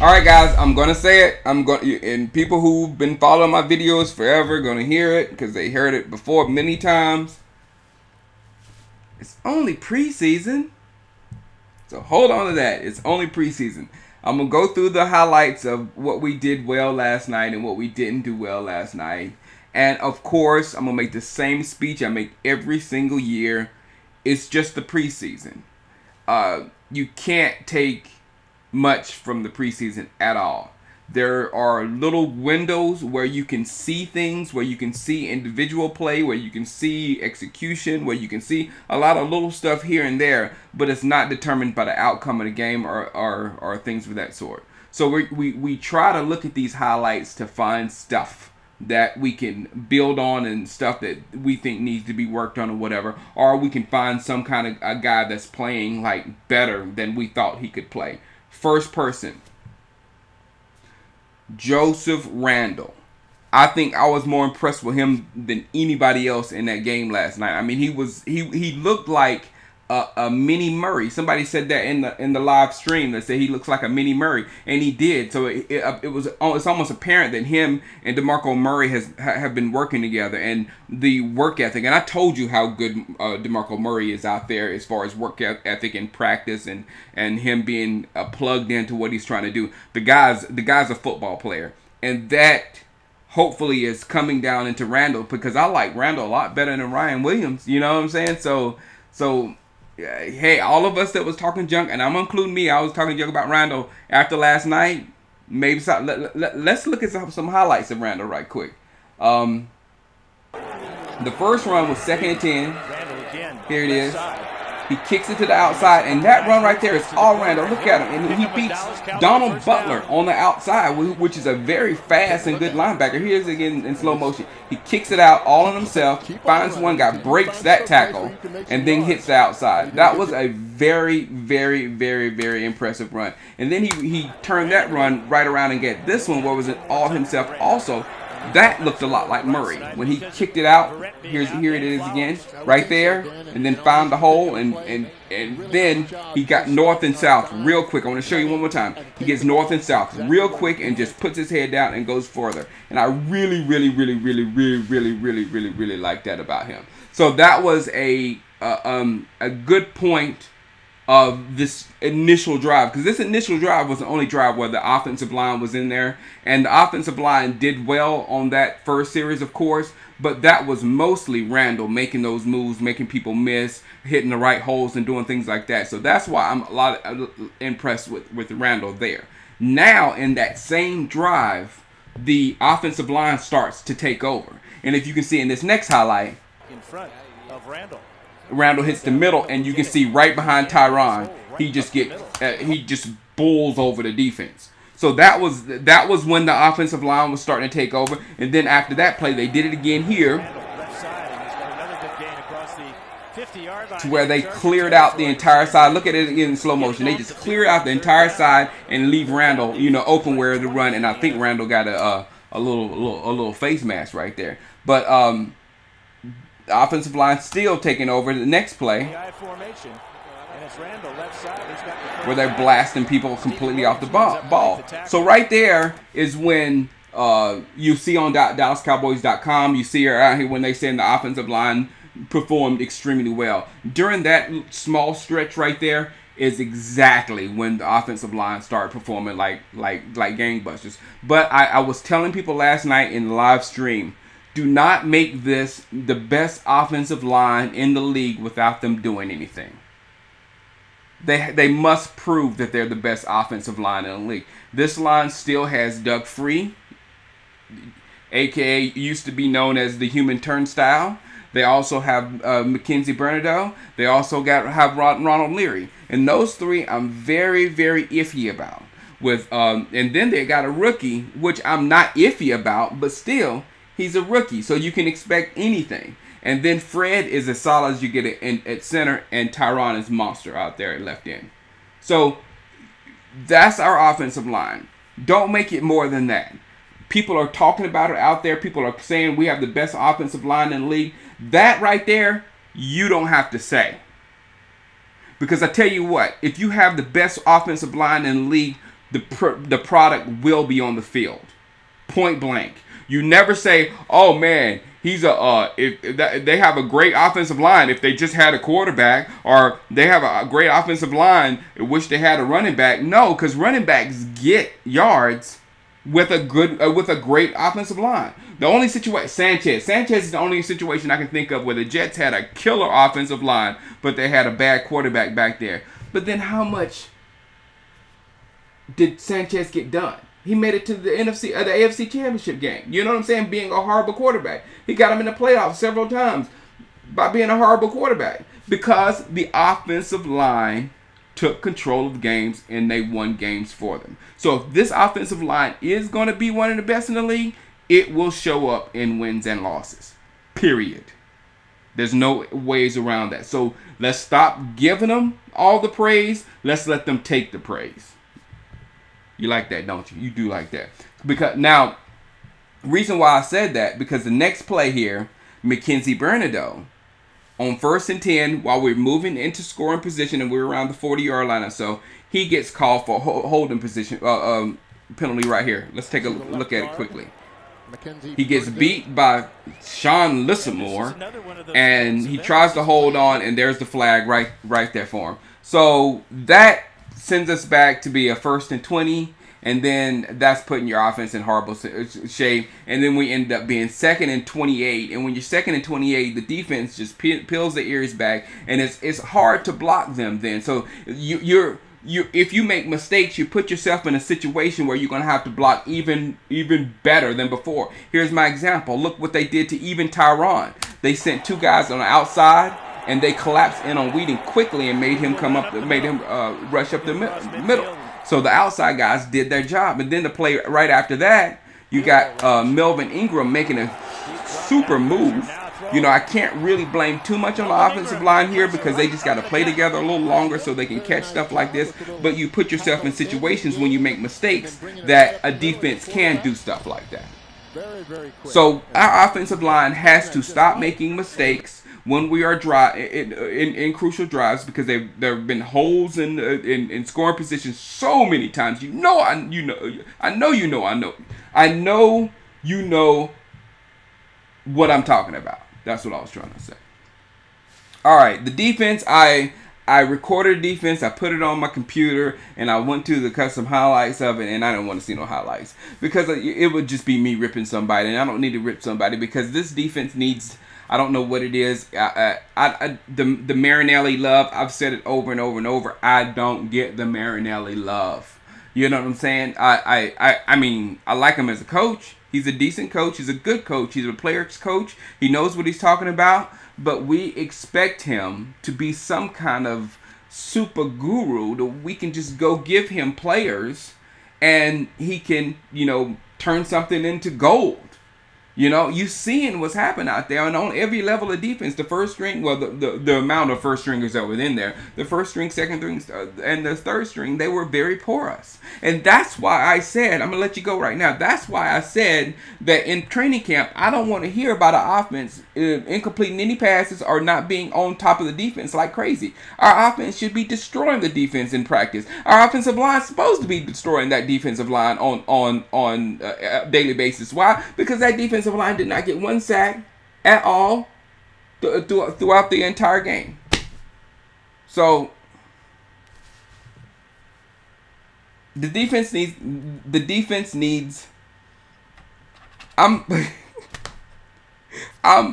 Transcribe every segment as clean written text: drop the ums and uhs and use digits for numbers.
Alright guys, I'm gonna say it. And people who've been following my videos forever gonna hear it because they heard it before many times. It's only preseason. So hold on to that. It's only preseason. I'm gonna go through the highlights of what we did well last night and what we didn't do well last night. And of course, I'm gonna make the same speech I make every single year. It's just the preseason. You can't take much from the preseason at all. There are little windows where you can see things, where you can see individual play, where you can see execution, where you can see a lot of little stuff here and there, but it's not determined by the outcome of the game or things of that sort. So we try to look at these highlights to find stuff that we can build on and stuff that we think needs to be worked on or whatever, or we can find some kind of a guy that's playing like better than we thought he could play. First person, Joseph Randall. I think I was more impressed with him than anybody else in that game last night. I mean, he looked like a mini Murray. Somebody said that in the live stream. That said he looks like a mini Murray, and he did. So it's almost apparent that him and DeMarco Murray have been working together, and the work ethic. And I told you how good DeMarco Murray is out there as far as work ethic and practice, and him being plugged into what he's trying to do. The guy's a football player, and that hopefully is coming down into Randall, because I like Randall a lot better than Ryan Williams. You know what I'm saying? So. Hey, all of us that was talking junk, and I'm including me, I was talking junk about Randall after last night. Maybe let's look at some highlights of Randall right quick. The first run was 2nd and 10. Here it is. He kicks it to the outside, and that run right there is all Randall. Look at him, and he beats Donald Butler on the outside, which is a very fast and good linebacker. Here's it again in slow motion. He kicks it out all on himself, finds one guy, breaks that tackle, and then hits the outside. That was a very, very, very, very impressive run. And then he turned that run right around and get this one, where it was an all himself also. That looked a lot like Murray when he kicked it out. Here it is again, right there, and then found the hole, and then he got north and south real quick. I want to show you one more time. He gets north and south real quick and just puts his head down and goes further. And I really like that about him. So that was a good point of this initial drive, because this initial drive was the only drive where the offensive line was in there, and the offensive line did well on that first series, of course, but that was mostly Randall making those moves, making people miss, hitting the right holes and doing things like that. So that's why I'm a lot impressed with Randall there. Now in that same drive, the offensive line starts to take over, and if you can see in this next highlight, in front of Randall hits the middle, and you can see right behind Tyron, he just bulls over the defense. So that was when the offensive line was starting to take over, and then after that play, they did it again here, to where they cleared out the entire side. Look at it in slow motion. They just clear out the entire side and leave Randall, open where to run. And I think Randall got a little face mask right there, but the offensive line still taking over the next play, where they're blasting people completely off the ball. So right there is when you see on DallasCowboys.com, you see her out here when they say the offensive line performed extremely well. During that small stretch right there is exactly when the offensive line started performing like gangbusters. But I was telling people last night in the live stream, do not make this the best offensive line in the league without them doing anything. They must prove that they're the best offensive line in the league. This line still has Doug Free, a.k.a. used to be known as the Human Turnstile. They also have Mackenzie Bernardo. They also have Ronald Leary. And those three I'm very, very iffy about. And then they got a rookie, which I'm not iffy about, but still, he's a rookie, so you can expect anything. And then Fred is as solid as you get it at center, and Tyron is monster out there at left end. So that's our offensive line. Don't make it more than that. People are talking about it out there. People are saying we have the best offensive line in the league. That right there, you don't have to say. Because I tell you what, if you have the best offensive line in the league, the product will be on the field. Point blank. You never say, "Oh man, he's they have a great offensive line if they just had a quarterback, or they have a great offensive line wish they had a running back." No, because running backs get yards with a great offensive line. The only situation, Sanchez is the only situation I can think of where the Jets had a killer offensive line, but they had a bad quarterback back there. But then how much did Sanchez get done? He made it to the AFC Championship game. You know what I'm saying? Being a horrible quarterback. He got him in the playoffs several times by being a horrible quarterback. Because the offensive line took control of games and they won games for them. So if this offensive line is going to be one of the best in the league, it will show up in wins and losses. Period. There's no ways around that. So let's stop giving them all the praise. Let's let them take the praise. You like that, don't you? You do like that. Because now, reason why I said that, because the next play here, Mackenzie Bernardo, on 1st and 10, while we're moving into scoring position and we're around the 40-yard line or so, he gets called for holding position penalty right here. Let's take a look at it quickly. He gets beat by Sean Lissamore, and he tries to hold on, and there's the flag right there for him. So that sends us back to be a 1st and 20, and then that's putting your offense in horrible shape. And then we end up being 2nd and 28, and when you're 2nd and 28, the defense just peels their ears back, and it's hard to block them then. So if you make mistakes, you put yourself in a situation where you're going to have to block even better than before. Here's my example. Look what they did to even Tyron. They sent 2 guys on the outside, and they collapsed in on Whedon quickly and made him rush up the middle. So the outside guys did their job. And then the play right after that, you got Melvin Ingram making a super move. You know, I can't really blame too much on the offensive line here because they just got to play together a little longer so they can catch stuff like this. But you put yourself in situations when you make mistakes that a defense can do stuff like that. So our offensive line has to stop making mistakes when we are in crucial drives, because there have been holes in scoring positions so many times. I know you know what I'm talking about. That's what I was trying to say. All right, the defense. I recorded the defense. I put it on my computer, and I went to cut some highlights of it, and I didn't want to see no highlights because it would just be me ripping somebody, and I don't need to rip somebody because this defense needs. I don't know what it is. The Marinelli love, I've said it over and over and over. I don't get the Marinelli love. You know what I'm saying? I mean, I like him as a coach. He's a decent coach. He's a good coach. He's a player's coach. He knows what he's talking about. But we expect him to be some kind of super guru that we can just go give him players and he can, turn something into gold. You seeing what's happening out there, and on every level of defense, the first string, well, the amount of first stringers that were in there, the first string, second string, and the third string, they were very porous. And that's why I said, I'm going to let you go right now. That's why I said that in training camp, I don't want to hear about an offense incompleting any passes or not being on top of the defense like crazy. Our offense should be destroying the defense in practice. Our offensive line is supposed to be destroying that defensive line on a daily basis. Why? Because that defensive line did not get one sack at all throughout the entire game. So the defense needs I'm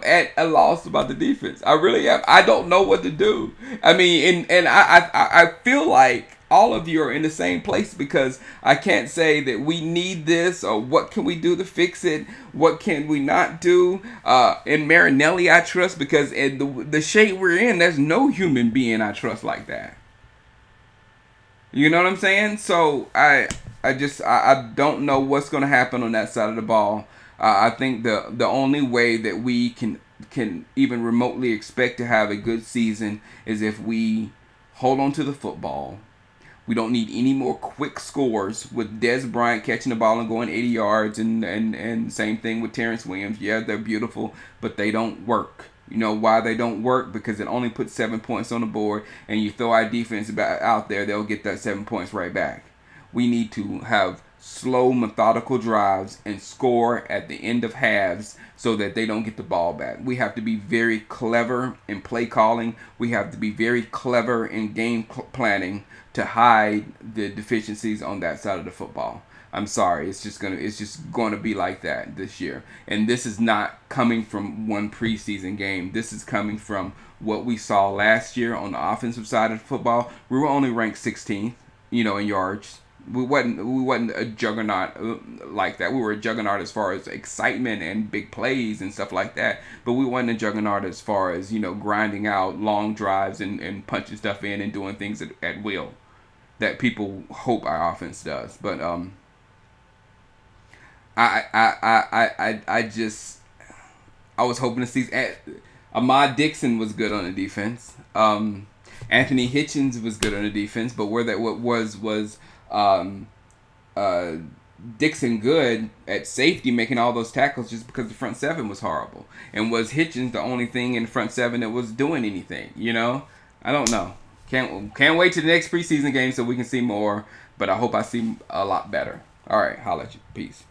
at a loss about the defense. I really am. I don't know what to do. I mean, and I feel like all of you are in the same place because I can't say that we need this or what can we do to fix it. What can we not do? In Marinelli, I trust because in the shape we're in, there's no human being I trust like that. You know what I'm saying? So I don't know what's going to happen on that side of the ball. I think the only way that we can even remotely expect to have a good season is if we hold on to the football. We don't need any more quick scores with Des Bryant catching the ball and going 80 yards and same thing with Terrence Williams. Yeah, they're beautiful, but they don't work. You know why they don't work? Because it only puts 7 points on the board, and you throw our defense out there, they'll get that 7 points right back. We need to have slow, methodical drives and score at the end of halves so that they don't get the ball back. We have to be very clever in play calling. We have to be very clever in game planning to hide the deficiencies on that side of the football. I'm sorry, it's just gonna be like that this year. And this is not coming from one preseason game. This is coming from what we saw last year on the offensive side of football. We were only ranked 16th, in yards. We wasn't a juggernaut like that. We were a juggernaut as far as excitement and big plays and stuff like that. But we wasn't a juggernaut as far as, grinding out long drives and punching stuff in and doing things at will that people hope our offense does. But I was hoping to see Ahmad Dixon was good on the defense. Anthony Hitchens was good on the defense, but was Dixon good at safety, making all those tackles just because the front seven was horrible? And was Hitchens the only thing in the front seven that was doing anything? I don't know. Can't wait to the next preseason game so we can see more. But I hope I see a lot better. All right, holla at you. Peace.